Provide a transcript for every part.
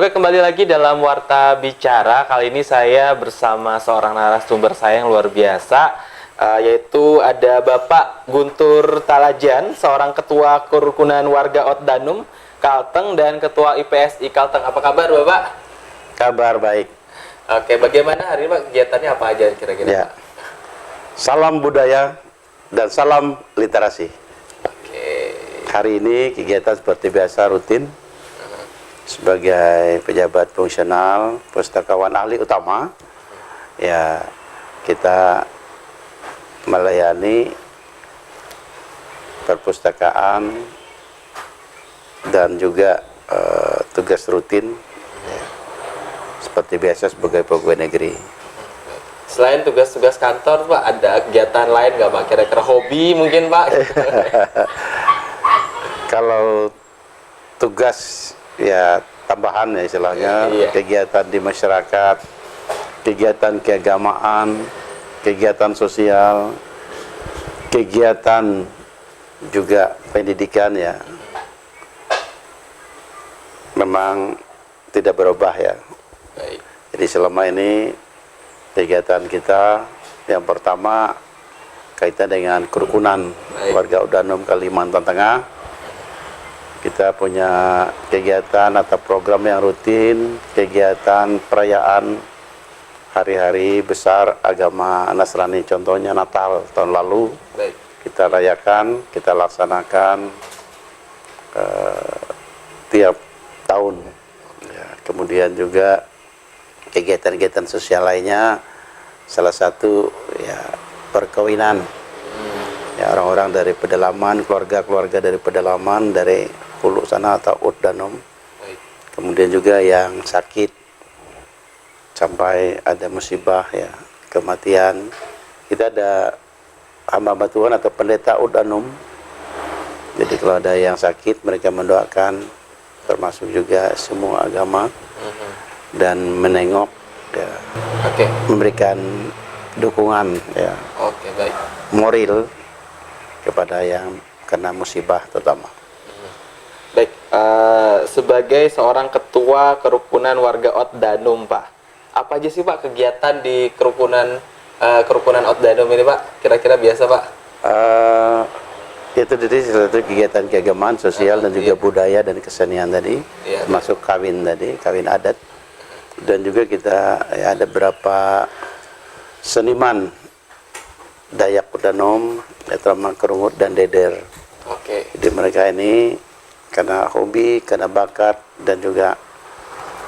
Oke, kembali lagi dalam Warta Bicara. Kali ini saya bersama seorang narasumber saya yang luar biasa, yaitu ada Bapak Guntur Talajan, seorang Ketua Kerukunan Warga Otdanum Kalteng dan Ketua IPSI Kalteng. Apa kabar, Bapak? Kabar baik. Oke, bagaimana hari ini, Pak? Kegiatannya apa aja kira-kira? Ya. Salam budaya dan salam literasi. Oke. Hari ini kegiatan seperti biasa rutin. Sebagai pejabat fungsional, pustakawan ahli utama, ya kita melayani perpustakaan dan juga tugas rutin seperti biasa sebagai pegawai negeri. Selain tugas-tugas kantor, Pak, ada kegiatan lain nggak, Pak? Kira-kira hobi mungkin, Pak? Kalau tugas ya tambahan ya istilahnya, kegiatan di masyarakat, kegiatan keagamaan, kegiatan sosial, kegiatan juga pendidikan ya, memang tidak berubah ya. Baik. Jadi selama ini kegiatan kita yang pertama kaitan dengan kerukunan warga Otdanum Kalimantan Tengah. Kita punya kegiatan atau program yang rutin, kegiatan perayaan hari-hari besar agama Nasrani, contohnya Natal tahun lalu. Baik. Kita rayakan, kita laksanakan tiap tahun. Ya, kemudian juga kegiatan-kegiatan sosial lainnya, salah satu ya perkawinan. Ya, orang-orang dari pedalaman, keluarga-keluarga dari pedalaman, dari Hulu sana atau Otdanum. Kemudian juga yang sakit sampai ada musibah ya, kematian. Kita ada hamba Tuhan atau pendeta Otdanum. Jadi kalau ada yang sakit, mereka mendoakan, termasuk juga semua agama, dan menengok ya, memberikan dukungan ya, Baik. moral kepada yang kena musibah terutama. Baik, sebagai seorang ketua kerukunan warga Otdanum, Pak, apa aja sih, Pak, kegiatan di kerukunan Otdanum ini, Pak? Kira-kira biasa, Pak? Itu jadi satu kegiatan keagamaan sosial dan juga budaya dan kesenian tadi, termasuk kawin tadi, kawin adat, dan juga kita ya, ada beberapa seniman Dayak Otdanum, Traman Kerungut dan Deder. Jadi mereka ini karena hobi, karena bakat, dan juga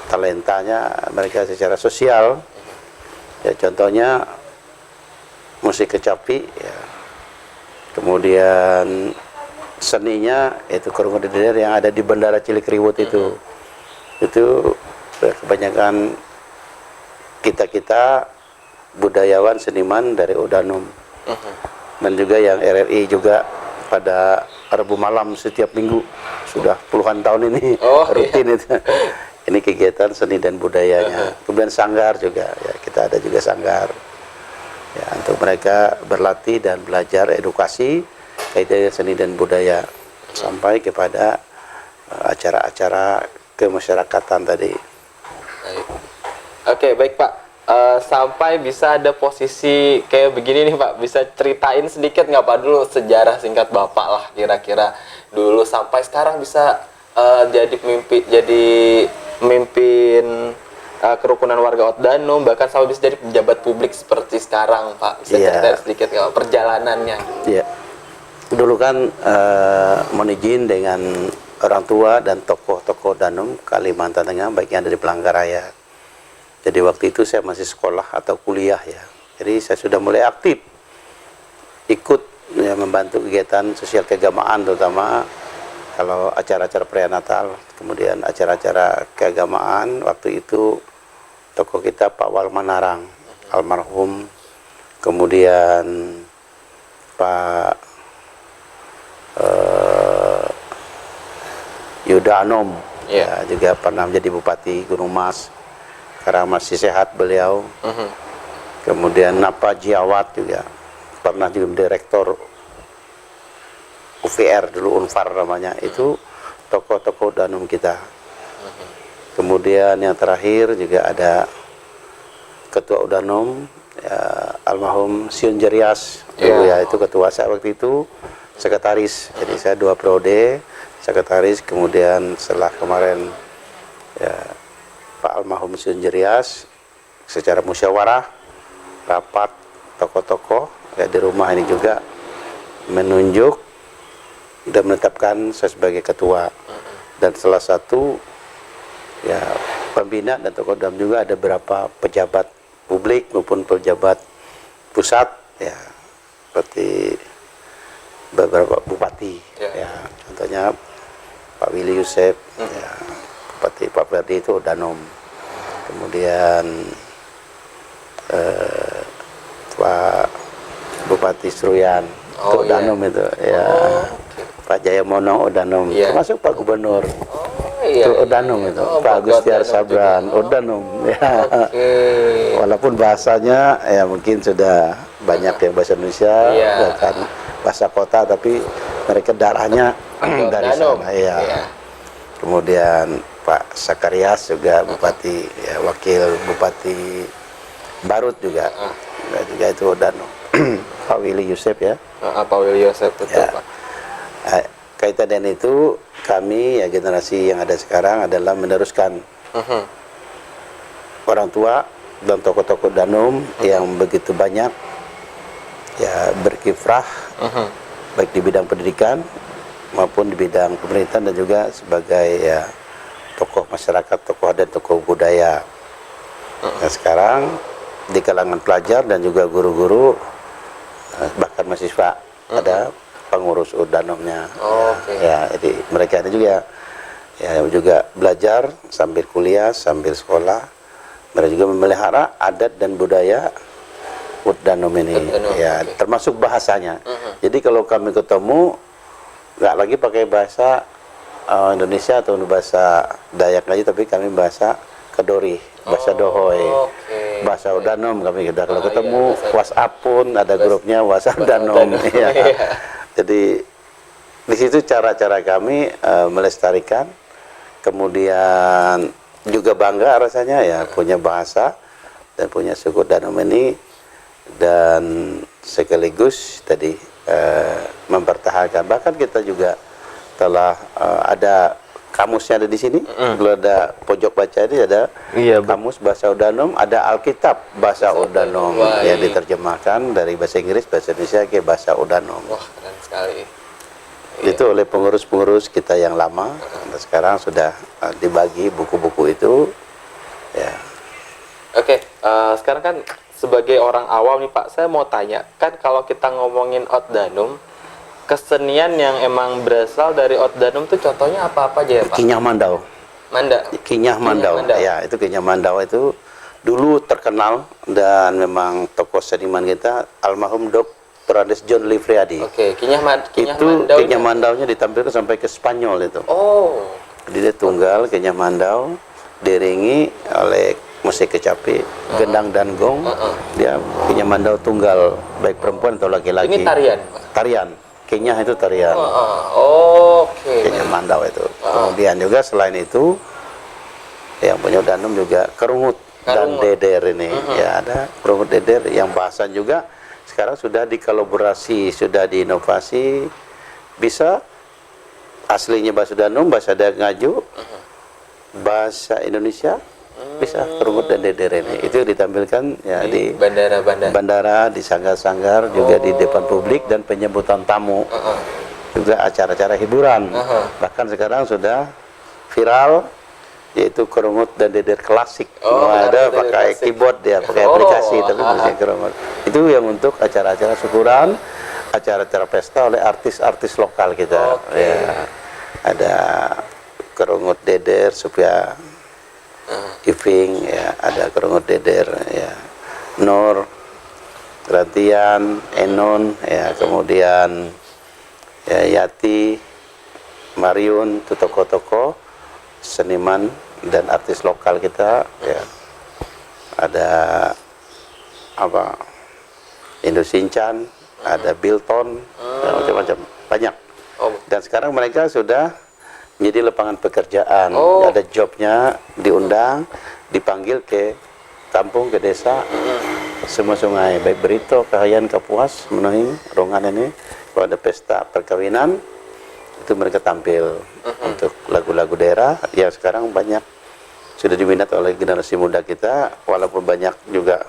talentanya mereka secara sosial. Ya, contohnya musik kecapi, ya. Kemudian seninya itu Kerungut dan Deder yang ada di Bandara Cilikriwut itu. Itu kebanyakan kita budayawan seniman dari Otdanum. Dan juga yang RRI juga pada Rabu malam setiap minggu sudah puluhan tahun ini rutin itu. Ini kegiatan seni dan budayanya. Kemudian sanggar juga ya, kita ada juga sanggar ya, untuk mereka berlatih dan belajar edukasi kaitan seni dan budaya sampai kepada acara-acara kemasyarakatan tadi. Baik, Pak. Sampai bisa ada posisi kayak begini nih, Pak, bisa ceritain sedikit nggak, Pak, dulu sejarah singkat Bapak lah, kira-kira dulu sampai sekarang bisa jadi pemimpin kerukunan warga Otdanum, bahkan sampai bisa jadi pejabat publik seperti sekarang, Pak. Bisa ceritain sedikit nggak perjalanannya? Iya. Dulu kan mohon izin dengan orang tua dan tokoh-tokoh Otdanum Kalimantan Tengah, baik yang dari Palangkaraya. Jadi waktu itu saya masih sekolah atau kuliah ya. Jadi saya sudah mulai aktif ikut ya, membantu kegiatan sosial keagamaan, terutama kalau acara-acara perayaan Natal, kemudian acara-acara keagamaan. Waktu itu tokoh kita Pak Walman Narang, almarhum, kemudian Pak Yuda Anom, ya, juga pernah menjadi Bupati Gunung Mas. Karena masih sehat beliau. Kemudian Napa Jiawat juga pernah juga direktur UVR dulu, Unfar namanya. Itu tokoh-tokoh Otdanum kita. Kemudian yang terakhir juga ada Ketua Udanom ya, almarhum Siun Jerias dulu ya, itu ketua saya waktu itu, sekretaris. Jadi saya 2 periode sekretaris, kemudian setelah kemarin ya Pak almarhum Siun Jerias secara musyawarah rapat tokoh-tokoh ya di rumah ini juga menunjuk dan menetapkan saya sebagai ketua. Dan salah satu ya pembina dan tokoh Dam juga ada beberapa pejabat publik maupun pejabat pusat ya, seperti beberapa bupati ya, contohnya Pak Willy Yusef ya, Bupati Pak Ferdi itu Danom, kemudian Pak Bupati Seruyan itu Danom itu ya, Pak Jaya Mono Danom, termasuk Pak Gubernur itu Odanum itu, Pak Agustiar Sabran Odanum ya. Walaupun bahasanya ya mungkin sudah banyak yang bahasa Indonesia bahkan bahasa kota, tapi mereka darahnya dari sana ya. Kemudian Pak Sakarias juga Bupati ya, Wakil Bupati Barut juga juga itu Odanum. Pak Willy Yusef ya, Pak Willy Yusef betul ya. Pak. Kaitan dengan itu kami ya generasi yang ada sekarang adalah meneruskan orang tua dan tokoh-tokoh Danum yang begitu banyak ya berkiprah baik di bidang pendidikan maupun di bidang pemerintahan dan juga sebagai ya tokoh masyarakat, tokoh adat, tokoh budaya. Nah, sekarang di kalangan pelajar dan juga guru-guru bahkan mahasiswa ada pengurus Udanomnya ya, jadi mereka ini juga ya juga belajar sambil kuliah sambil sekolah, mereka juga memelihara adat dan budaya Udanom ini ya, termasuk bahasanya. Jadi kalau kami ketemu nggak lagi pakai bahasa Indonesia atau bahasa Dayak aja, tapi kami bahasa Kedori, bahasa Dohoy, bahasa Udanom. Kami kalau ketemu WhatsApp pun ada grupnya WhatsApp Udanom ya. Jadi di situ cara-cara kami melestarikan, kemudian juga bangga rasanya ya punya bahasa dan punya suku Danom ini, dan sekaligus tadi mempertahankan. Bahkan kita juga telah ada kamusnya ada di sini. Kalau ada pojok baca ini ada kamus bahasa Udanom, ada Alkitab bahasa Udanom yang diterjemahkan dari bahasa Inggris bahasa Indonesia ke bahasa Udanom. Wah, keren sekali. Itu oleh pengurus-pengurus kita yang lama. Dan sekarang sudah dibagi buku-buku itu ya. Oke, sekarang kan sebagai orang awam nih Pak, saya mau tanya, kan kalau kita ngomongin Oddanum, kesenian yang emang berasal dari Oddanum tuh contohnya apa-apa aja ya Pak? Kinyah Mandau. Kinyah Mandau. Ya, itu Kinyah Mandau itu dulu terkenal, dan memang tokoh seniman kita almarhum Dr. Andes John Livriadi. Oke, Kinyah Mandaunya ditampilkan sampai ke Spanyol itu. Jadi dia tunggal Kinyah Mandau diiringi oleh musik kecapi, gendang dan gong. Dia Kinyah Mandau tunggal baik perempuan atau laki-laki. Ini tarian, Pak? Tarian. Kinyah itu tarian. Kinyah Mandau itu. Kemudian juga selain itu yang punya Danum juga kerungut dan deder ini. Ya, ada kerungut deder yang bahasan juga sekarang sudah dikolaborasi, sudah diinovasi, bisa aslinya bahasa Danum, bahasa Dayak Ngaju, bahasa Indonesia, bisa kerungut dan deder ini. Itu ditampilkan ya di bandara, di sanggar-sanggar, juga di depan publik, dan penyambutan tamu, juga acara-acara hiburan. Bahkan sekarang sudah viral, yaitu kerungut dan deder klasik. Ada pakai keyboard, dia pakai aplikasi, tapi musik kerungut. Itu yang untuk acara-acara syukuran, acara-acara pesta oleh artis-artis lokal kita. Ya, ada kerungut deder supaya Iving ya, ada kerungut deder ya, Nur, Rantian, Enon ya, kemudian ya Yati, Mariun, itu tokoh-tokoh seniman dan artis lokal kita ya. Ada apa, Indosinchan, ada Bilton, ya, macam-macam banyak. Dan sekarang mereka sudah Jadi lapangan pekerjaan, Oh. ada jobnya, diundang, dipanggil ke kampung, ke desa, semua sungai, baik Berito, Kahayan, Kapuas, Menuhing, Rongan ini, kalau ada pesta perkawinan, itu mereka tampil untuk lagu-lagu daerah yang sekarang banyak sudah diminat oleh generasi muda kita, walaupun banyak juga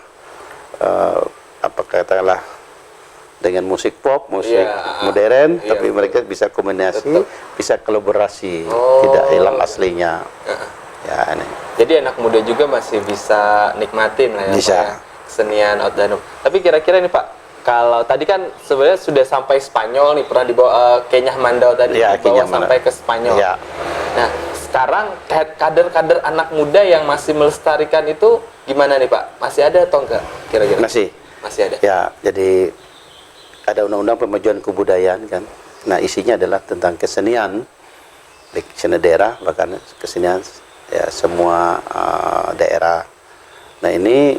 apa katakanlah dengan musik pop, musik Iya, modern, iya, tapi betul. mereka bisa kombinasi, Betul. bisa kolaborasi, Oh. tidak hilang aslinya. Ya, ini. Jadi anak muda juga masih bisa nikmatin lah ya, Bisa. Pak, ya, kesenian Ot Danum. Tapi kira-kira nih Pak, kalau tadi kan sebenarnya sudah sampai Spanyol nih, pernah dibawa Kenyah Mandau tadi, Ya, dibawa Kenyah Mandau. sampai ke Spanyol. Ya. Nah, sekarang kader-kader anak muda yang masih melestarikan itu gimana nih Pak? Masih ada atau enggak kira-kira? Masih. Masih ada. Ya, jadi ada undang-undang pemajuan kebudayaan kan. Nah, isinya adalah tentang kesenian, baik kesenian daerah, bahkan kesenian ya semua daerah. Nah, ini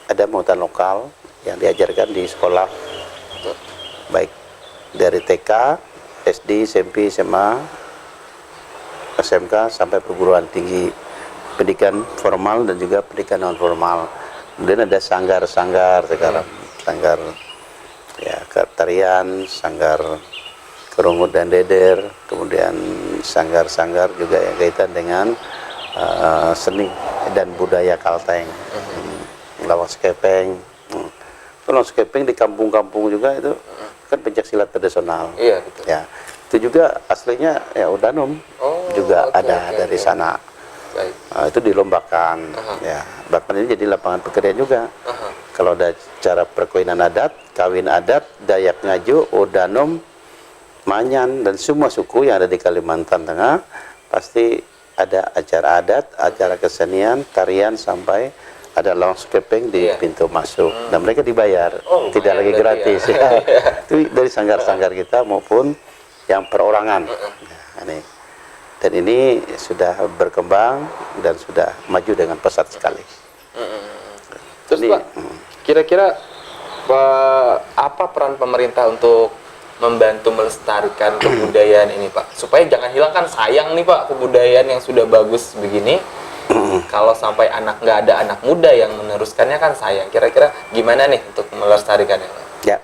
ada muatan lokal yang diajarkan di sekolah, baik dari TK, SD, SMP, SMA, SMK sampai perguruan tinggi, pendidikan formal dan juga pendidikan non formal. Kemudian ada sanggar-sanggar sekarang, sanggar ya tarian, sanggar kerungut dan deder, kemudian sanggar-sanggar juga yang kaitan dengan seni dan budaya Kalteng, lawak skepeng. Lawak skepeng di kampung-kampung juga itu kan pencak silat tradisional. Iya, betul. Ya, itu juga aslinya ya Udanum Oh, juga oke, ada oke, dari oke. sana. Baik. Itu dilombakan, ya. Bahkan ini jadi lapangan pekerjaan juga. Kalau ada cara perkawinan adat, kawin adat, Dayak Ngaju, Udanum, Manyan, dan semua suku yang ada di Kalimantan Tengah, pasti ada acara adat, acara kesenian, tarian, sampai ada landscaping di Iya. pintu masuk. Dan mereka dibayar, Oh, tidak lumayan lagi berarti gratis. ya. Ya. Itu dari sanggar-sanggar kita maupun yang perorangan. Nah, ini. Dan ini sudah berkembang dan sudah maju dengan pesat sekali. Terus Ini, Pak, kira-kira apa peran pemerintah untuk membantu melestarikan kebudayaan ini Pak? Supaya jangan hilang, kan sayang nih Pak, kebudayaan yang sudah bagus begini. Kalau sampai nggak ada anak muda yang meneruskannya kan sayang. Kira-kira gimana nih untuk melestarikannya Pak? ya,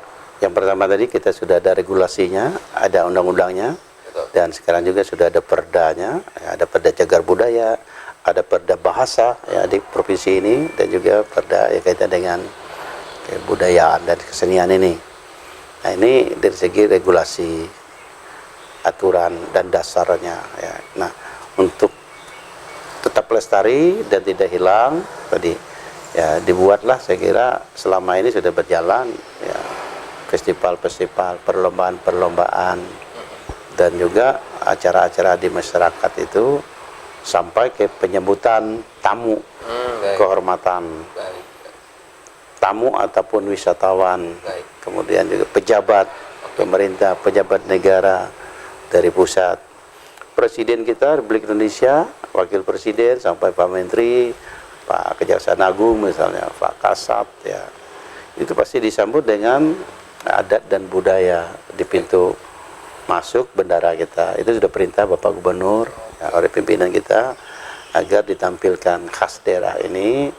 yang pertama tadi kita sudah ada regulasinya, ada undang-undangnya, Betul. dan sekarang juga sudah ada perdanya, ya, ada perda cagar budaya, ada perda bahasa ya di provinsi ini, dan juga perda yang kaitan dengan kebudayaan dan kesenian ini. Nah, ini dari segi regulasi, aturan dan dasarnya ya. Nah, untuk tetap lestari dan tidak hilang tadi ya dibuatlah, saya kira selama ini sudah berjalan ya, festival-festival, perlombaan-perlombaan, dan juga acara-acara di masyarakat itu sampai ke penyambutan tamu, Baik. kehormatan Baik. tamu ataupun wisatawan, Baik. kemudian juga pejabat pemerintah, pejabat negara dari pusat, Presiden kita Republik Indonesia, Wakil Presiden sampai Pak Menteri, Pak Kejaksaan Agung misalnya, Pak Kasat ya, itu pasti disambut dengan adat dan budaya di pintu masuk bendara kita. Itu sudah perintah Bapak Gubernur ya, oleh pimpinan kita agar ditampilkan khas daerah ini.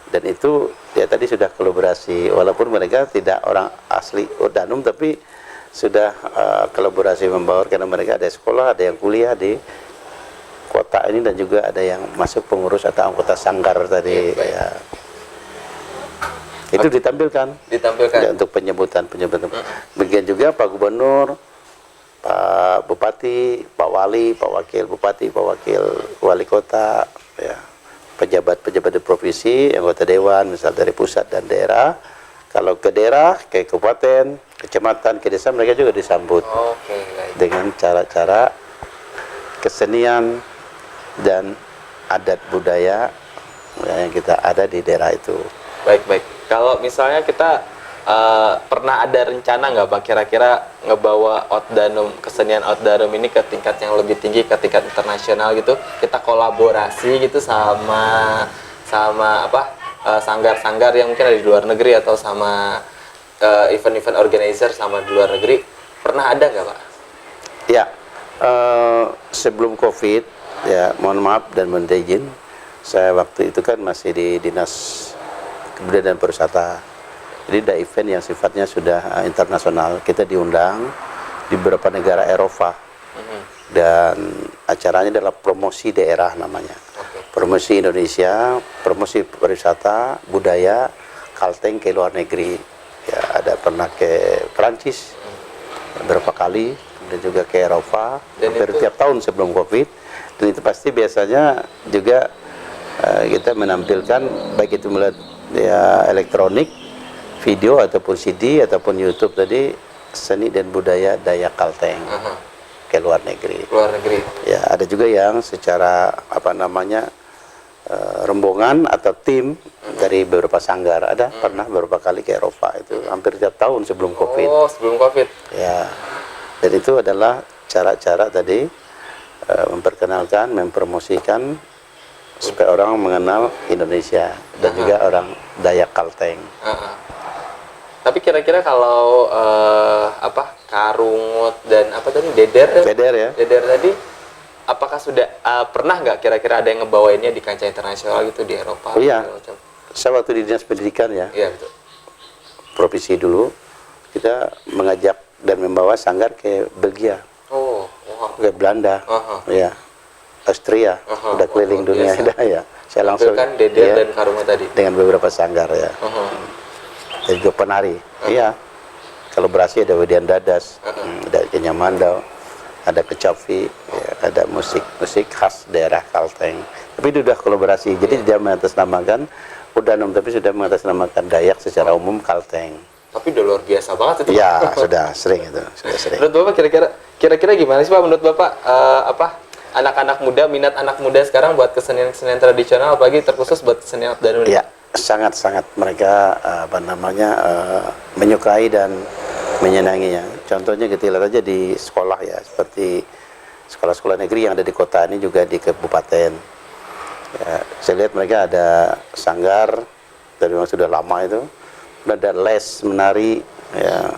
Dan itu ya tadi sudah kolaborasi, walaupun mereka tidak orang asli Udanum, tapi sudah kolaborasi membawa, karena mereka ada sekolah, ada yang kuliah di kota ini, dan juga ada yang masuk pengurus atau anggota sanggar tadi ya. Itu ditampilkan ya, untuk penyebutan. Begitu juga Pak Gubernur, Pak Bupati, Pak Wali, Pak Wakil Bupati, Pak Wakil Wali Kota ya, pejabat-pejabat di provinsi, anggota dewan misal dari pusat dan daerah. Kalau ke daerah, ke kabupaten, kecamatan, ke desa, mereka juga disambut Oke, baik. dengan cara-cara kesenian dan adat budaya ya, yang kita ada di daerah itu. Baik. Kalau misalnya kita pernah ada rencana nggak Pak, kira-kira ngebawa Otdanum, kesenian Otdanum ini ke tingkat yang lebih tinggi, ke tingkat internasional gitu? Kita kolaborasi gitu sama apa, sanggar-sanggar yang mungkin ada di luar negeri, atau sama event-event organizer sama di luar negeri. Pernah ada nggak Pak? Ya, sebelum COVID, ya mohon maaf dan mohon izin, saya waktu itu kan masih di Dinas Kebudayaan dan Pariwisata. Jadi ada event yang sifatnya sudah internasional. Kita diundang di beberapa negara Eropa. Dan acaranya adalah promosi daerah namanya. Promosi Indonesia, promosi pariwisata, budaya, Kalteng ke luar negeri. Ya, ada pernah ke Perancis beberapa kali, dan juga ke Eropa, hampir tiap tahun sebelum COVID. Dan itu pasti biasanya juga kita menampilkan baik itu melalui ya, elektronik, video ataupun CD ataupun YouTube tadi, seni dan budaya Dayak Kalteng ke luar negeri. Luar negeri. Ya, ada juga yang secara apa namanya rombongan atau tim dari beberapa sanggar, ada pernah beberapa kali ke Eropa, itu hampir tiap tahun sebelum COVID. Oh, sebelum COVID. Ya, dan itu adalah cara-cara tadi memperkenalkan, mempromosikan supaya orang mengenal Indonesia dan juga orang Dayak Kalteng. Tapi kira-kira kalau apa karungut dan apa tadi deder? Deder ya. Deder tadi, apakah sudah pernah nggak kira-kira ada yang ngebawainnya di kancah internasional gitu di Eropa? Oh iya, saya waktu di Dinas Pendidikan ya, Iya betul. provinsi dulu, kita mengajak dan membawa sanggar ke Belgia, Oh, wow. ke Belanda, ya, Austria, udah keliling dunia dah ya. Saya langsung kan deder ya, dan karungut tadi. dengan beberapa sanggar ya, dan juga penari. Iya, kolaborasi ada Wedian Dadas, ada Kenyamandau, ada kecapi, ya, ada musik khas daerah Kalteng. Tapi itu sudah kolaborasi, jadi tidak mengatasnamakan Udanom, tapi sudah mengatasnamakan Dayak secara umum Kalteng. Tapi udah luar biasa banget itu. Ya, sudah sering itu, sudah sering. Menurut Bapak kira-kira gimana sih Pak? Menurut Bapak apa anak-anak muda, minat anak muda sekarang buat kesenian-kesenian tradisional, apalagi terkhusus buat kesenian Danum? Ya, sangat-sangat mereka apa namanya menyukai dan menyenanginya. Contohnya kita lihat aja di sekolah ya, seperti sekolah-sekolah negeri yang ada di kota ini, juga di kabupaten. Ya, saya lihat mereka ada sanggar dari yang sudah lama itu, ada les menari, ya,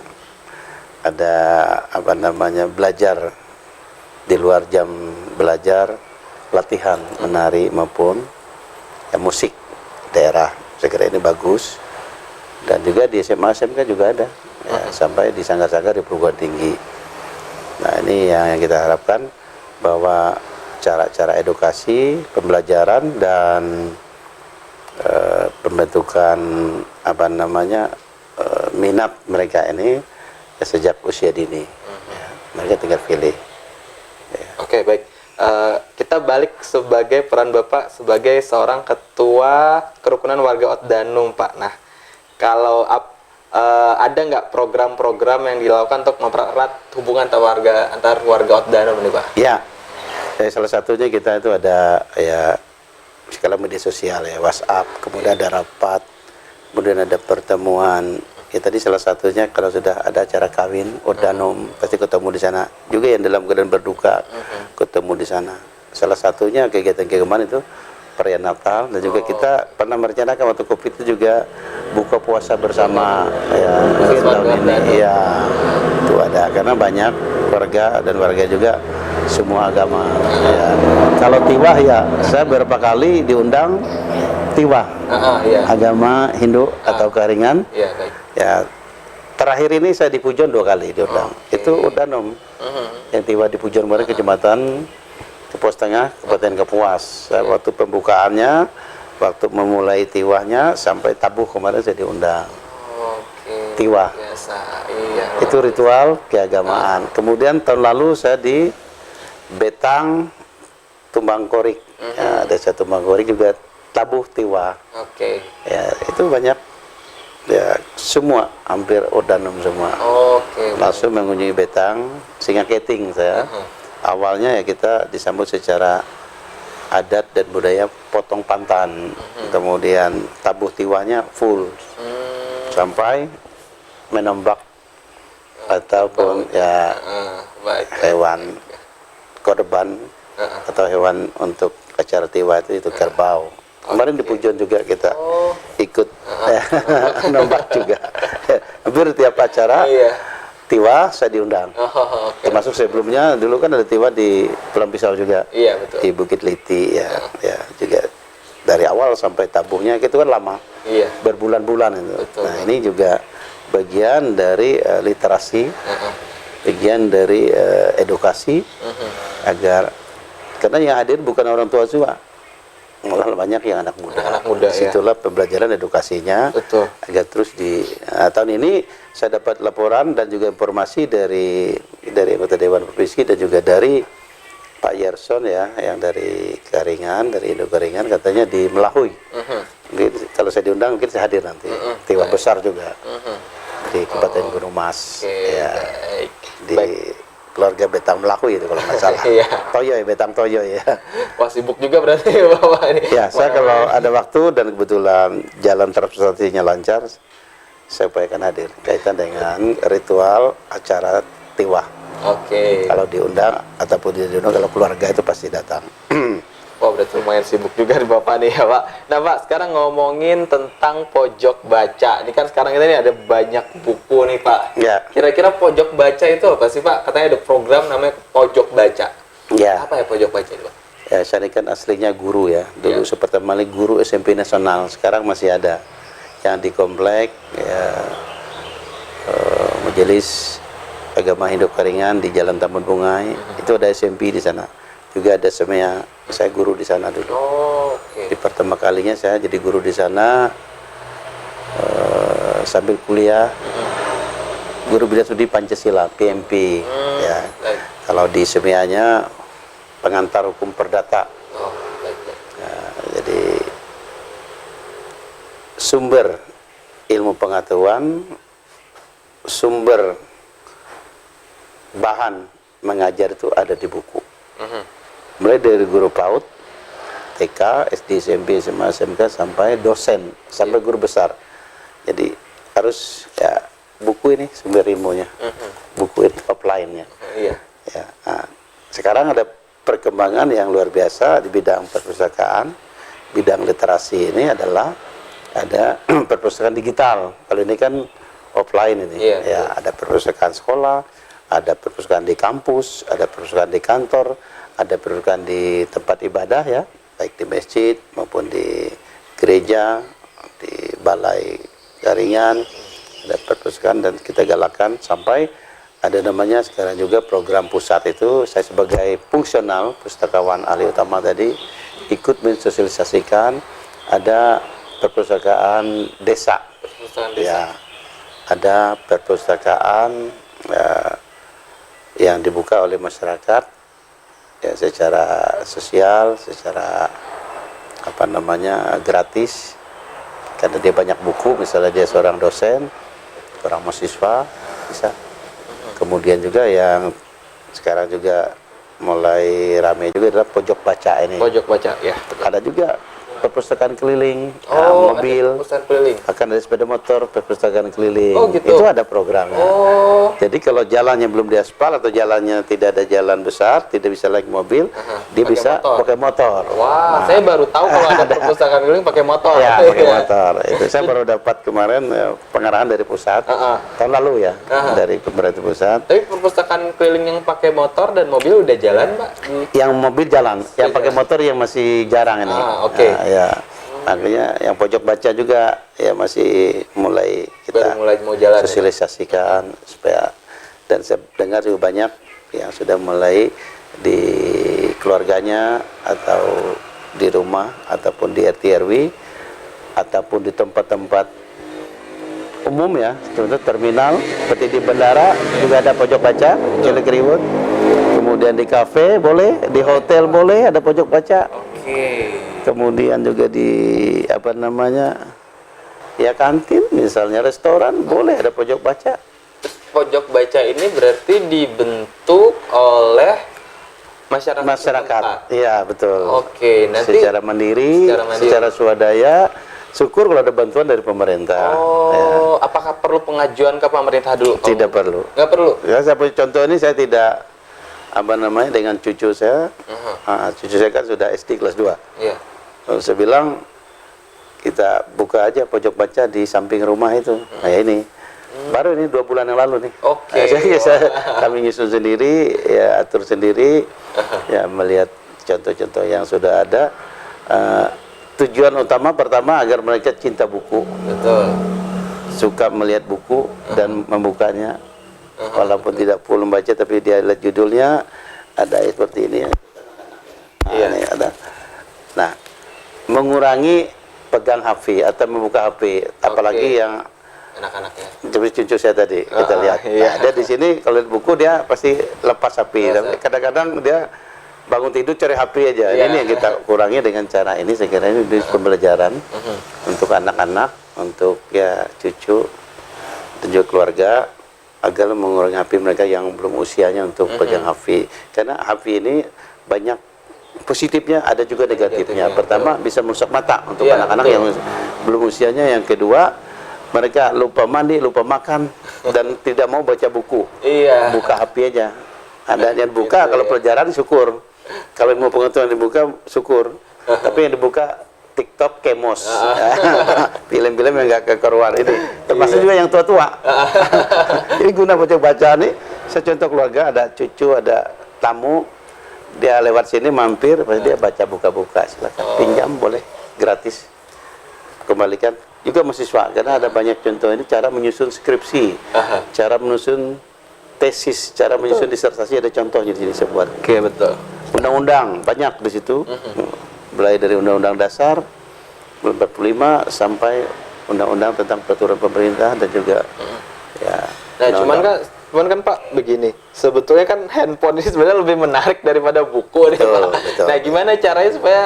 ada apa namanya belajar di luar jam belajar, latihan menari maupun ya, musik daerah. Saya kira ini bagus. Dan juga di SMA SMK juga ada, ya, sampai di sanggar-sanggar di perguruan tinggi. Nah, ini yang kita harapkan, bahwa cara-cara edukasi, pembelajaran dan pembentukan apa namanya minat mereka ini ya, sejak usia dini. Ya, mereka tinggal pilih. Ya. Oke, baik. Kita balik sebagai peran Bapak sebagai seorang ketua kerukunan warga Oddanum, Pak. Nah, kalau ada nggak program-program yang dilakukan untuk mempererat hubungan antar warga Oddanum nih, Pak? Ya, salah satunya kita itu ada ya skala media sosial ya, WhatsApp, kemudian ada rapat, kemudian ada pertemuan. Ya tadi salah satunya kalau sudah ada acara kawin Oddanum pasti ketemu di sana. Juga yang dalam keadaan berduka ketemu di sana. Salah satunya kegiatan-kegiatan itu perayaan Natal, dan juga kita pernah merencanakan waktu Covid itu juga buka puasa bersama ya, mungkin tahun ini ya itu ada, karena banyak warga dan warga juga semua agama ya. Kalau tiwah ya saya beberapa kali diundang tiwah Iya. agama Hindu atau Karingan. Iya, baik. Ya, terakhir ini saya di Pujon 2 kali diundang. Itu Oddanum. Yang tiba di Pujon kemarin, Kecamatan Kepos Tengah, Kabupaten Kapuas. Saya waktu pembukaannya, waktu memulai tiwahnya sampai tabuh kemarin saya diundang. Oke. Tiwah. Biasa. Iya. Itu ritual keagamaan. Kemudian tahun lalu saya di Betang Tumbang Korik. Ya, desa Tumbang Korik juga tabuh tiwah. Oke. Ya, itu banyak ya, semua hampir Oddanum semua. Oke. Langsung mengunjungi Betang, Singa Keting saya. Awalnya ya kita disambut secara adat dan budaya, potong pantan. Kemudian tabuh tiwahnya full. Sampai menembak ataupun ya Baik. hewan korban atau hewan untuk acara tiwah itu kerbau. Kemarin di Pujon juga kita ikut nembak juga. Hampir tiap acara Tiwa saya diundang. Oh, oke. Termasuk sebelumnya dulu kan ada Tiwa di Pulau Pisau juga. Iya, betul. Di Bukit Liti ya. Ya, juga dari awal sampai tabuhnya itu kan lama. Iya. Berbulan-bulan itu. Betul. Nah, ini juga bagian dari literasi, bagian dari edukasi agar karena yang hadir bukan orang tua semua, malah banyak yang anak muda. Anak muda, ya. Situlah pembelajaran edukasinya. Betul. Agar terus di tahun ini saya dapat laporan dan juga informasi dari anggota Dewan Provinsi dan juga dari Pak Yerson ya, yang dari Karingan, dari Indo Karingan, katanya di Melahui. Mungkin kalau saya diundang mungkin saya hadir nanti. Tiwa besar juga di Kabupaten Gunung Mas. Ya, Baik. di keluarga Betang Melahui itu kalau nggak salah. Iya. Toyo ya, Betang Toyo ya. Wah, sibuk juga berarti Bapak ini. Ya, saya kalau ada waktu dan kebetulan jalan transportasinya lancar, saya upayakan hadir kaitan dengan ritual acara Tiwa. Oke. Kalau diundang ataupun tidak diundang, kalau keluarga itu pasti datang. Wah, berarti lumayan sibuk juga di Bapak nih ya, Pak. Nah, Pak, sekarang ngomongin tentang pojok baca. Ini kan sekarang kita nih ada banyak buku nih, Pak. Ya. Kira-kira pojok baca itu apa sih, Pak? Katanya ada program namanya pojok baca. Ya. Apa ya pojok baca itu, Pak? Ya, saya ini kan aslinya guru ya. Dulu Ya. pertama kali guru SMP Nasional, sekarang masih ada. Yang di komplek ya, Majelis Agama Hindu Karingan di Jalan Tambun Bungai. Itu ada SMP di sana. Juga ada semea. Saya guru di sana dulu. Oh, oke. Di pertama kalinya saya jadi guru di sana sambil kuliah. Guru Bidang Studi Pancasila PMP ya. Baik. Kalau di semeanya pengantar hukum perdata. Oh, baik, baik. Jadi sumber ilmu pengetahuan, sumber bahan mengajar itu ada di buku. Mulai dari guru PAUD, TK, SD, SMP, SMA, SMK sampai dosen, sampai guru besar. Jadi harus ya buku ini sumber ilmunya, buku itu offline-nya. Iya. Ya, nah, sekarang ada perkembangan yang luar biasa di bidang perpustakaan, bidang literasi ini adalah ada perpustakaan digital. Kalau ini kan offline ini, Iya, ya ada perpustakaan sekolah, ada perpustakaan di kampus, ada perpustakaan di kantor, ada perpustakaan di tempat ibadah ya, baik di masjid maupun di gereja, di balai Karingan, ada perpustakaan dan kita galakkan sampai ada namanya sekarang juga program pusat itu. Saya sebagai fungsional pustakawan ahli utama tadi ikut mensosialisasikan ada perpustakaan desa, Perpustakaan desa. ya ada perpustakaan yang dibuka oleh masyarakat ya secara sosial, secara apa namanya gratis karena dia banyak buku, misalnya dia seorang dosen, seorang mahasiswa bisa. Kemudian juga yang sekarang juga mulai ramai juga adalah pojok baca ini. Pojok baca, ya. Ada juga perpustakaan keliling, Oh, mobil, ada perpustakaan keliling. akan ada sepeda motor, perpustakaan keliling. Oh, gitu. Itu ada programnya. Oh, Jadi kalau jalannya belum diaspal atau jalannya tidak ada jalan besar, tidak bisa naik mobil, dia pakai bisa motor. pakai motor. wah, saya baru tahu kalau ada perpustakaan keliling pakai motor. Ya, pakai motor. Itu saya baru dapat kemarin pengarahan dari pusat tahun lalu ya, dari pemerintah pusat. Tapi perpustakaan keliling yang pakai motor dan mobil udah jalan, Pak? Yang mobil jalan, yang pakai jalan. motor yang masih jarang ini. Oke. Nah, ya, makanya yang pojok baca juga ya masih mulai kita Baru mulai mau jalan. sosialisasikan supaya, dan saya dengar juga banyak yang sudah mulai di keluarganya atau di rumah ataupun di RT RW ataupun di tempat-tempat umum ya, contoh terminal seperti di bandara juga ada pojok baca, Cilikriwut. Kemudian di kafe boleh, di hotel boleh ada pojok baca. Oke. Kemudian juga di apa namanya ya kantin, misalnya restoran boleh ada pojok baca. Pojok baca ini berarti dibentuk oleh masyarakat. setempat. Iya betul. Oke, nanti Secara mandiri, secara swadaya. Syukur kalau ada bantuan dari pemerintah. Oh, apakah perlu pengajuan ke pemerintah dulu? Tidak perlu. Nggak perlu. Ya, saya punya contoh ini, saya tidak apa namanya dengan cucu saya. Cucu saya kan sudah SD kelas 2. Iya. Lalu saya bilang kita buka aja pojok baca di samping rumah itu. Kayak ini. Baru ini 2 bulan yang lalu nih. Oke. Kami nyusun sendiri, ya atur sendiri, ya melihat contoh-contoh yang sudah ada. Tujuan utama pertama agar mereka cinta buku, Betul. suka melihat buku dan membukanya, walaupun tidak full membaca, tapi dia lihat judulnya ada seperti ini. Iya. Ini ada. Nah, mengurangi pegang HP atau membuka HP, apalagi yang Anak-anaknya. seperti cucu saya tadi kita lihat. Iya. Nah, dia di sini kalau lihat buku dia pasti lepas HP. Tapi kadang-kadang dia bangun tidur cari HP aja. Iya. Ini yang kita kurangi dengan cara ini. Saya kira ini pembelajaran untuk anak-anak, untuk ya cucu dan juga keluarga, agar mengurangi HP mereka yang belum usianya untuk pegang HP. Karena HP ini banyak positifnya, ada juga negatifnya. Pertama, bisa merusak mata untuk anak-anak yang belum usianya. Yang kedua, mereka lupa mandi, lupa makan, dan tidak mau baca buku. Iya. Buka HP aja. Ada yang buka, kalau pelajaran syukur. Kalau mau pengetahuan dibuka, syukur. Tapi yang dibuka TikTok, Kemos. Film-film yang nggak kekeruan ini. Termasuk juga yang tua-tua. Ini guna baca-baca nih. Saya contoh keluarga, ada cucu, ada tamu. Dia lewat sini mampir, pasti dia baca buka-buka. Silakan pinjam, boleh gratis. Kembalikan juga mahasiswa, karena ada banyak contoh ini cara menyusun skripsi, cara menyusun tesis, cara menyusun disertasi, ada contohnya di sini saya buat. Oke, betul. Undang-undang banyak di situ, mulai dari Undang-Undang Dasar 45 sampai Undang-Undang tentang peraturan pemerintah dan juga ya. Nah, cuman kan Pak begini, sebetulnya kan handphone ini sebenarnya lebih menarik daripada buku nih, Pak. Betul. Nah, gimana caranya supaya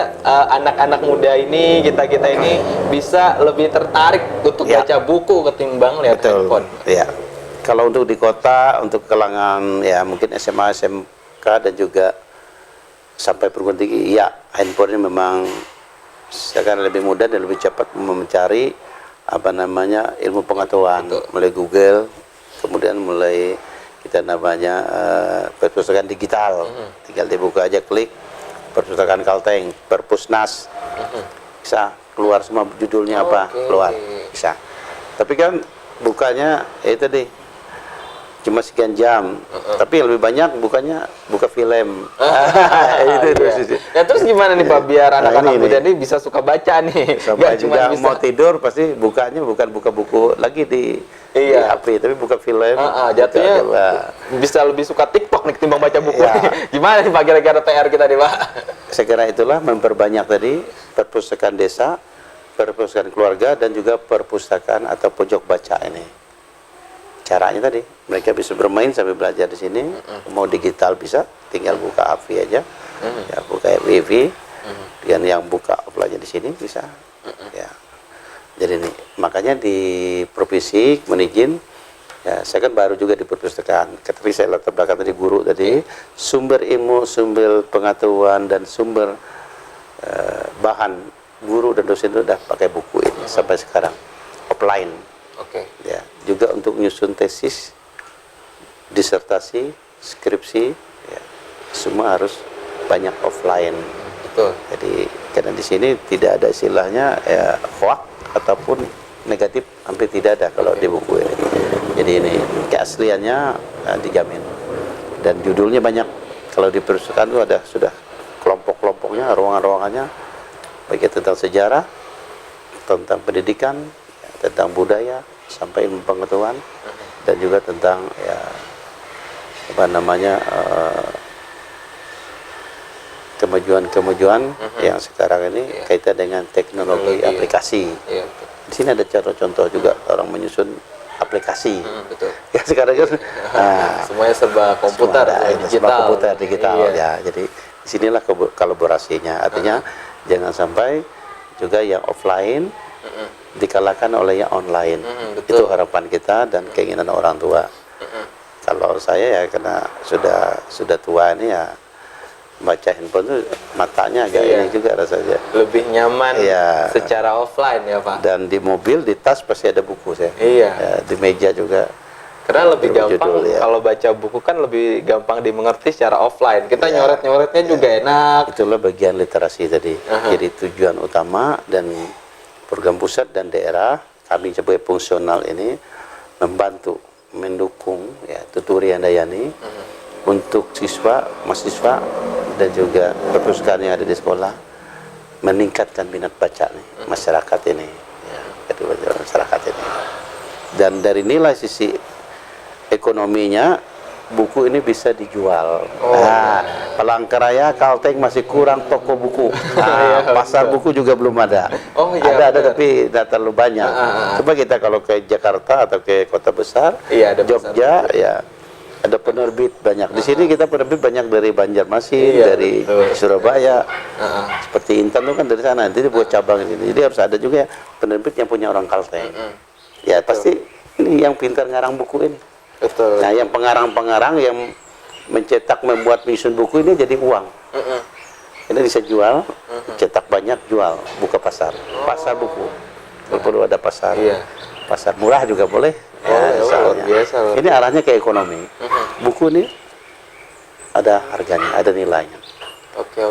anak-anak muda ini, kita ini bisa lebih tertarik untuk baca buku ketimbang lihat handphone? Ya. Kalau untuk di kota, untuk kalangan ya mungkin SMA, SMK dan juga sampai perguruan tinggi, ya handphone ini memang sekarang lebih mudah dan lebih cepat mencari apa namanya ilmu pengetahuan melalui Google, kemudian mulai kita namanya perpustakaan digital, tinggal dibuka aja, klik perpustakaan Kalteng, Perpusnas, bisa keluar semua judulnya apa, keluar bisa. Tapi kan bukanya itu tadi cuma sekian jam, tapi lebih banyak buka film. Itu. Ya terus gimana nih Pak biar anak-anak muda ini bisa suka baca nih? Sampai juga bisa. Mau tidur pasti bukanya bukan buka buku lagi di HP, tapi buka film. Jatuhnya bisa lebih suka TikTok nih ketimbang baca buku. Gimana nih Pak kira-kira PR kita nih Pak? Saya kira itulah memperbanyak tadi perpustakaan desa, perpustakaan keluarga, dan juga perpustakaan atau pojok baca ini. Caranya tadi mereka bisa bermain sambil belajar di sini. Mau digital bisa, tinggal buka HP aja, ya buka WiFi, dan yang buka offline di sini bisa. Ya, jadi nih makanya di provinsi menizin, ya saya kan baru juga di perpustakaan. Tapi saya latar belakang tadi guru tadi, sumber ilmu, sumber pengetahuan dan sumber bahan guru dan dosen itu udah pakai buku ini sampai sekarang offline. Ya, juga untuk menyusun tesis, disertasi, skripsi, ya, semua harus banyak offline. Betul. Jadi karena di sini tidak ada istilahnya ya hoax ataupun negatif, hampir tidak ada kalau di buku ini. Jadi ini keasliannya dijamin. Dan judulnya banyak. Kalau di perpustakaan itu ada sudah kelompok-kelompoknya, ruangan-ruangannya, baik tentang sejarah, tentang pendidikan, tentang budaya, sampai ilmu pengetahuan, dan juga tentang ya apa namanya kemajuan-kemajuan yang sekarang ini kaitan dengan teknologi aplikasi. Di sini ada contoh-contoh juga orang menyusun aplikasi. Betul. Ya sekarang kan semuanya serba komputer, digital. Ya, jadi disinilah kolaborasinya. Artinya jangan sampai juga yang offline dikalahkan oleh yang online. Itu harapan kita dan keinginan orang tua. Kalau saya ya karena sudah tua ini ya baca handphone tuh matanya agak ini juga rasanya. Lebih nyaman secara offline ya Pak. Dan di mobil, di tas pasti ada buku saya. Ya, di meja juga. Karena lebih gampang kalau baca buku kan lebih gampang dimengerti secara offline. Kita nyoret-nyoretnya juga enak. Itulah bagian literasi tadi. Jadi tujuan utama dan program pusat dan daerah kami sebagai fungsional ini membantu, mendukung ya Tuturi Handayani untuk siswa, mahasiswa dan juga perpustakaan yang ada di sekolah meningkatkan minat baca nih masyarakat ini, ya, kedua masyarakat ini. Dan dari nilai sisi ekonominya buku ini bisa dijual. Nah, Palangkaraya, Kalteng masih kurang toko buku. Nah, pasar buku juga belum ada. Oh, iya, ada tapi tidak terlalu banyak. Coba kita kalau ke Jakarta atau ke kota besar, Iya, ada Jogja, ya ada penerbit banyak. Di sini kita penerbit banyak dari Banjarmasin, Iya, dari betul. Surabaya. Seperti Intan itu kan dari sana. Jadi buat cabang ini. Jadi harus ada juga ya penerbit yang punya orang Kalteng. Ya pasti ini yang pintar ngarang buku ini. Betul. Nah, yang pengarang-pengarang yang mencetak, membuat menyusun buku ini jadi uang. Ini bisa jual, cetak banyak, jual, buka pasar, pasar buku. Kalau perlu ada pasar, Iya. pasar murah juga boleh. Ya, misalnya. luar biasa, luar Ini arahnya ke ekonomi. Buku ini ada harganya, ada nilainya. Oke.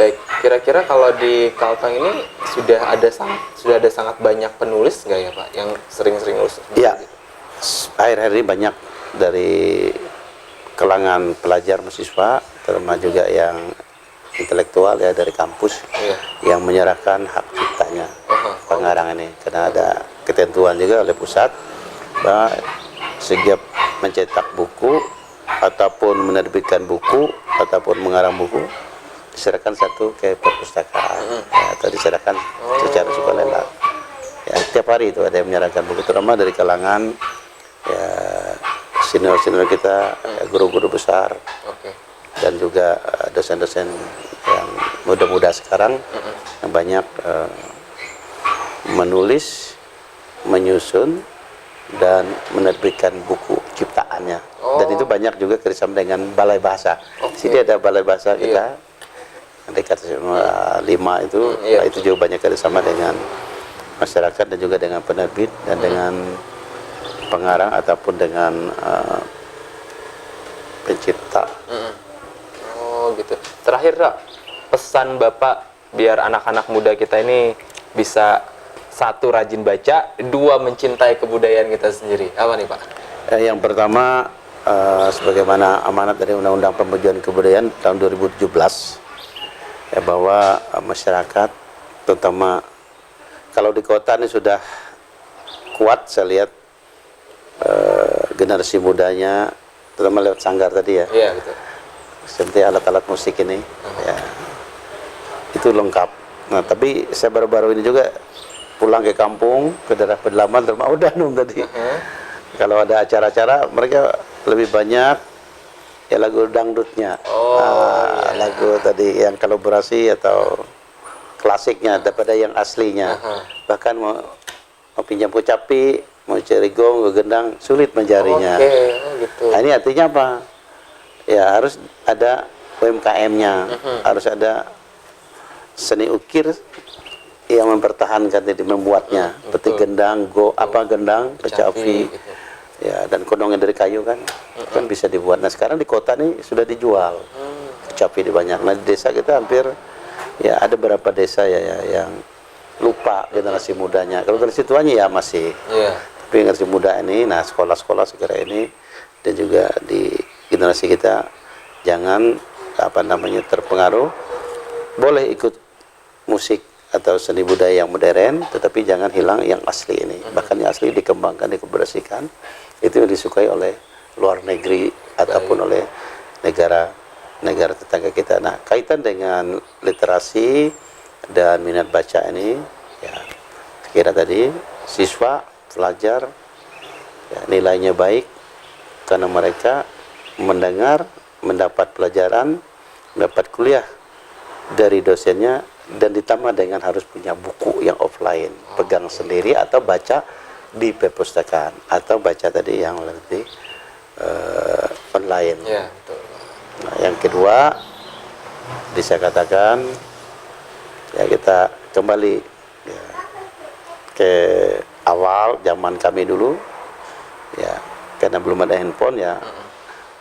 Baik, kira-kira kalau di Kalteng ini sudah ada sangat banyak penulis nggak ya Pak yang sering-sering nulis? Iya. Akhir-akhir ini banyak dari kalangan pelajar mahasiswa, terutama juga yang intelektual ya dari kampus yang menyerahkan hak ciptanya pengarang ini, karena ada ketentuan juga oleh pusat bahwa setiap mencetak buku ataupun menerbitkan buku ataupun mengarang buku diserahkan satu ke perpustakaan ya, atau diserahkan secara sukarela. Ya, setiap hari itu ada yang menyerahkan buku, terutama dari kalangan ya senior-senior kita, ya, guru-guru besar, dan juga dosen-dosen yang muda-muda sekarang yang banyak menulis, menyusun, dan menerbitkan buku ciptaannya. Dan itu banyak juga kerjasama dengan Balai Bahasa. Sini ada Balai Bahasa kita, dekat 5 itu, itu juga banyak kerjasama dengan masyarakat dan juga dengan penerbit dan dengan pengarang ataupun dengan pencipta. Oh gitu. Terakhir Kak, pesan Bapak biar anak-anak muda kita ini bisa, 1, rajin baca, 2, mencintai kebudayaan kita sendiri. Apa nih Pak? Yang pertama, sebagaimana amanat dari Undang-Undang Pemajuan Kebudayaan tahun 2017 ya, bahwa masyarakat terutama kalau di kota ini sudah kuat, saya lihat generasi mudanya, terutama lewat sanggar tadi ya. Iya betul. Seperti alat-alat musik ini, ya, itu lengkap. Nah, tapi saya baru-baru ini juga pulang ke kampung, ke daerah pedalaman, terutama Danum tadi. Kalau ada acara-acara, mereka lebih banyak ya lagu dangdutnya, lagu tadi yang kolaborasi atau klasiknya daripada yang aslinya. Bahkan mau pinjam kecapi, mau cari gong, gendang, sulit mencarinya. Gitu. Nah, ini artinya apa? Ya harus ada UMKM-nya, harus ada seni ukir yang mempertahankan, jadi membuatnya, seperti gendang, gendang, kecapi, gitu. Ya, dan kodongnya dari kayu kan, kan bisa dibuat. Nah sekarang di kota nih sudah dijual, kecapi di banyak. Nah di desa kita hampir, ya ada beberapa desa ya yang lupa generasi mudanya. Kalau generasi tuanya ya masih. Tapi generasi muda ini, nah sekolah-sekolah segera ini dan juga di generasi kita jangan terpengaruh. Boleh ikut musik atau seni budaya yang modern, tetapi jangan hilang yang asli ini. Bahkan yang asli dikembangkan, dikomunikasikan. Itu yang disukai oleh luar negeri ataupun oleh negara tetangga kita. Nah kaitan dengan literasi dan minat baca ini, ya kira tadi siswa pelajar ya, nilainya baik karena mereka mendengar, mendapat pelajaran, mendapat kuliah dari dosennya, dan ditambah dengan harus punya buku yang offline, pegang sendiri atau baca di perpustakaan atau baca tadi yang lebih online. Betul. Nah, yang kedua bisa katakan ya kita kembali ya, ke awal zaman kami dulu ya, karena belum ada handphone ya,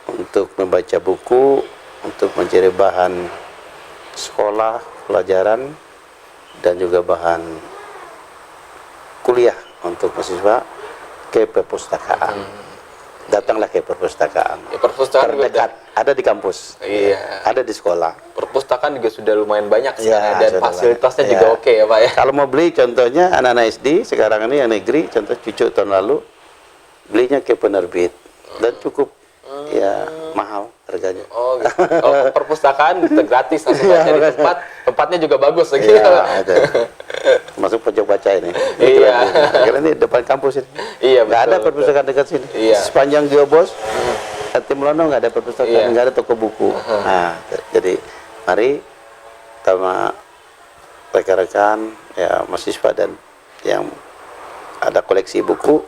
untuk membaca buku, untuk mencari bahan sekolah, pelajaran, dan juga bahan kuliah untuk mahasiswa ke perpustakaan. Datanglah ke perpustakaan. Ya, perpustakaan juga Terdekat, ada di kampus, Iya. ada di sekolah. Perpustakaan juga sudah lumayan banyak Ya, sekarang dan sudah fasilitasnya banyak. juga Ya. oke ya Pak ya. Kalau mau beli contohnya anak-anak SD sekarang ini yang negeri, contoh cucu tahun lalu belinya ke penerbit dan cukup ya mahal harganya. Oh, gitu. Kalau perpustakaan gratis langsung Iya, baca di makanya. tempatnya juga bagus gitu. Iya, ada. Masuk pojok baca ini. Iya. Karena ini depan kampus ini. Iya, Nggak ada betul, perpustakaan dekat sini. Iya. Sepanjang Geobos, Tim Lono nggak ada perpustakaan, Iya. nggak ada toko buku. Nah, jadi mari sama rekan-rekan ya mahasiswa dan yang ada koleksi buku,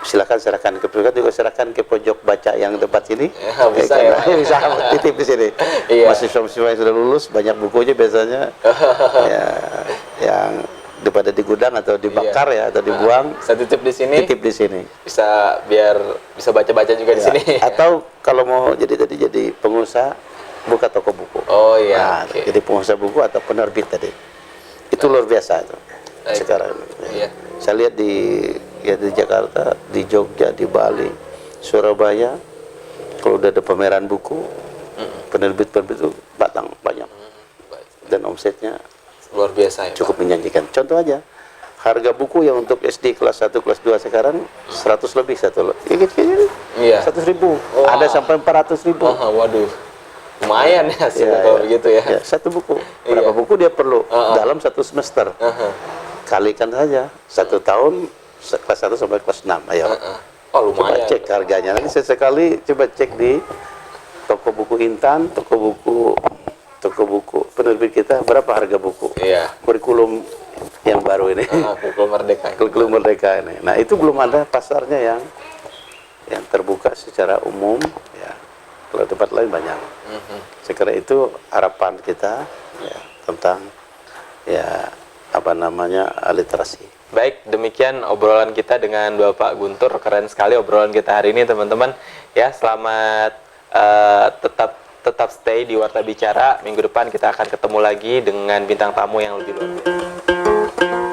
silakan serahkan ke perpustakaan, juga serahkan ke pojok baca yang tempat sini. Ya, bisa ya, Pak. Bisa titip di sini. Iya. Mahasiswa-mahasiswa yang sudah lulus banyak bukunya biasanya ya yang daripada di gudang atau dibakar ya atau dibuang, Saya titip di sini titip di sini. bisa biar bisa baca-baca juga di Ya. sini. Atau kalau mau jadi pengusaha buka toko buku. Oh iya. Nah, Oke. jadi pengusaha buku atau penerbit tadi. Itu luar biasa itu. Baik. Sekarang. Iya. Saya lihat di Jakarta, di Jogja, di Bali, Surabaya, kalau udah ada pameran buku, penerbit-penerbit itu batang banyak Baik. dan omsetnya Luar biasa ya. Pak. cukup menjanjikan. Contoh aja, harga buku yang untuk SD kelas 1, kelas 2 sekarang 100 lebih satu. Ya gitu, Iya. 100.000. Wah. Ada sampai 400.000. Oh, waduh. Lumayan ya hasilnya Ya, kalau ya. begitu ya. Ya, satu buku. Berapa Iya. buku dia perlu Uh-uh. dalam satu semester? Aha. Kalikan saja 1 tahun kelas 1 sampai kelas 6. Ayo. Oh, Coba lumayan. cek harganya. Nanti sesekali coba cek di toko buku Intan, toko buku penerbit kita berapa harga buku. Iya. Kurikulum yang baru ini. Kurikulum Merdeka. Kurikulum Merdeka ini. Nah, itu belum ada pasarnya yang terbuka secara umum ya. Kalau tempat lain banyak. Sekarang itu harapan kita ya, tentang ya apa namanya literasi. Baik, demikian obrolan kita dengan Bapak Guntur. Keren sekali obrolan kita hari ini, teman-teman. Ya, selamat tetap stay di Warta Bicara. Minggu depan kita akan ketemu lagi dengan bintang tamu yang lebih luar biasa.